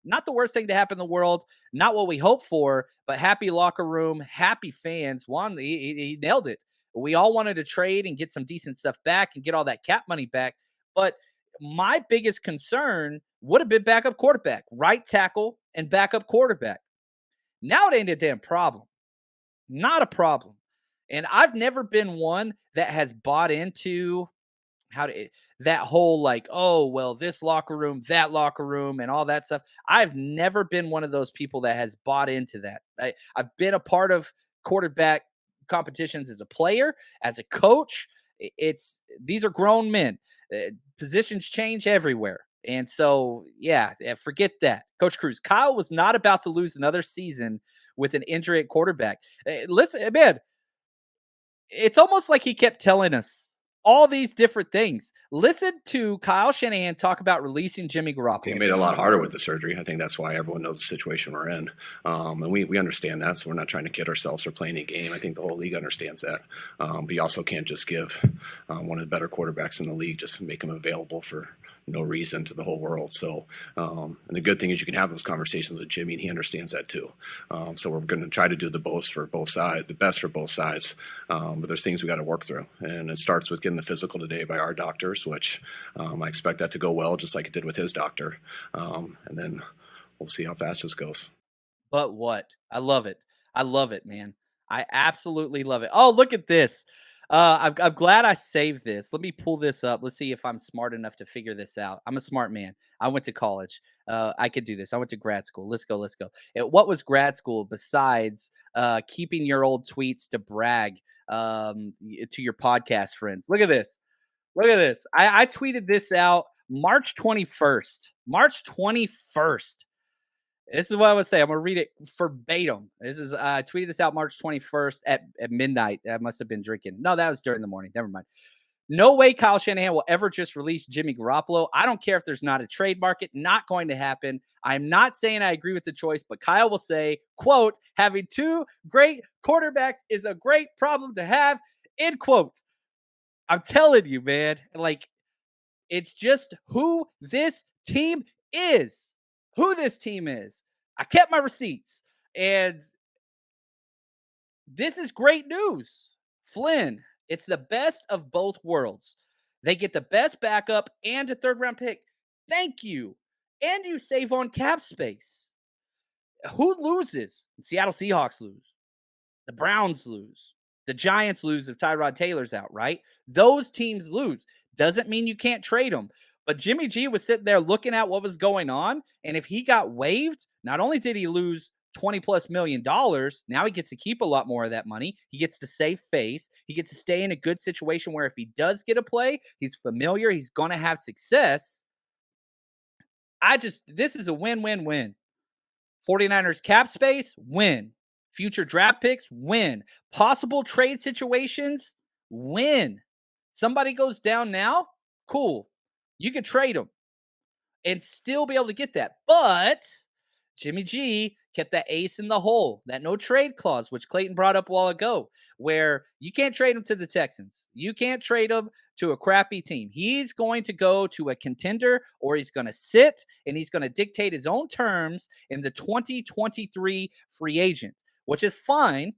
Not the worst thing to happen in the world, not what we hope for, but happy locker room, happy fans. Juan, he nailed it. We all wanted to trade and get some decent stuff back and get all that cap money back. But my biggest concern would have been backup quarterback, right tackle, and backup quarterback. Now it ain't a damn problem. Not a problem. And I've never been one that has bought into that whole like, oh, well, this locker room, that locker room, and all that stuff. I've never been one of those people that has bought into that. I've been a part of quarterback competitions as a player, as a coach. These are grown men. Positions change everywhere. And so, yeah, forget that. Coach Cruz, Kyle was not about to lose another season with an injury at quarterback. Listen, man, it's almost like he kept telling us all these different things. Listen to Kyle Shanahan talk about releasing Jimmy Garoppolo. It made it a lot harder with the surgery. I think that's why everyone knows the situation we're in. And we understand that, so we're not trying to kid ourselves or play any game. I think the whole league understands that. But you also can't just give one of the better quarterbacks in the league, just make him available for no reason to the whole world. So, and the good thing is you can have those conversations with Jimmy, and he understands that too. So we're going to try to do the best for both sides. But there's things we got to work through, and it starts with getting the physical today by our doctors, which I expect that to go well, just like it did with his doctor. And then we'll see how fast this goes. But what? I love it. I love it, man. I absolutely love it. Oh, look at this. I'm glad I saved this. Let me pull this up. Let's see if I'm smart enough to figure this out. I'm a smart man. I went to college. I could do this. I went to grad school. Let's go. What was grad school besides keeping your old tweets to brag to your podcast friends? Look at this. I tweeted this out March 21st. March 21st. This is what I would say. I'm going to read it verbatim. I tweeted this out March 21st at midnight. I must have been drinking. No, that was during the morning. Never mind. No way Kyle Shanahan will ever just release Jimmy Garoppolo. I don't care if there's not a trade market. Not going to happen. I'm not saying I agree with the choice, but Kyle will say, quote, having two great quarterbacks is a great problem to have, end quote. I'm telling you, man. Like, it's just who this team is. I kept my receipts. And this is great news. Flynn, it's the best of both worlds. They get the best backup and a third-round pick. Thank you. And you save on cap space. Who loses? The Seattle Seahawks lose. The Browns lose. The Giants lose if Tyrod Taylor's out, right? Those teams lose. Doesn't mean you can't trade them. But Jimmy G was sitting there looking at what was going on. And if he got waived, not only did he lose $20+ million, now he gets to keep a lot more of that money. He gets to save face. He gets to stay in a good situation where if he does get a play, he's familiar. He's going to have success. This is a win-win-win. 49ers cap space, win. Future draft picks, win. Possible trade situations, win. Somebody goes down now, cool. You could trade them and still be able to get that. But Jimmy G kept that ace in the hole, that no trade clause, which Clayton brought up a while ago, where you can't trade him to the Texans. You can't trade him to a crappy team. He's going to go to a contender, or he's going to sit and he's going to dictate his own terms in the 2023 free agent, which is fine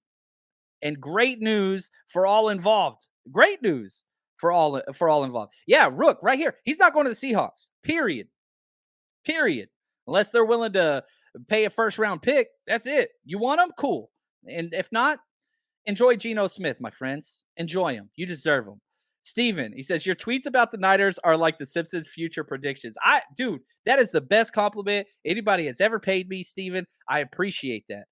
and great news for all involved. Great news for all involved. Yeah, Rook right here. He's not going to the Seahawks. Period. Unless they're willing to pay a first-round pick, that's it. You want him? Cool. And if not, enjoy Geno Smith, my friends. Enjoy him. You deserve him. Steven, he says, your tweets about the Niners are like the Simpsons future predictions. Dude, that is the best compliment anybody has ever paid me, Steven. I appreciate that.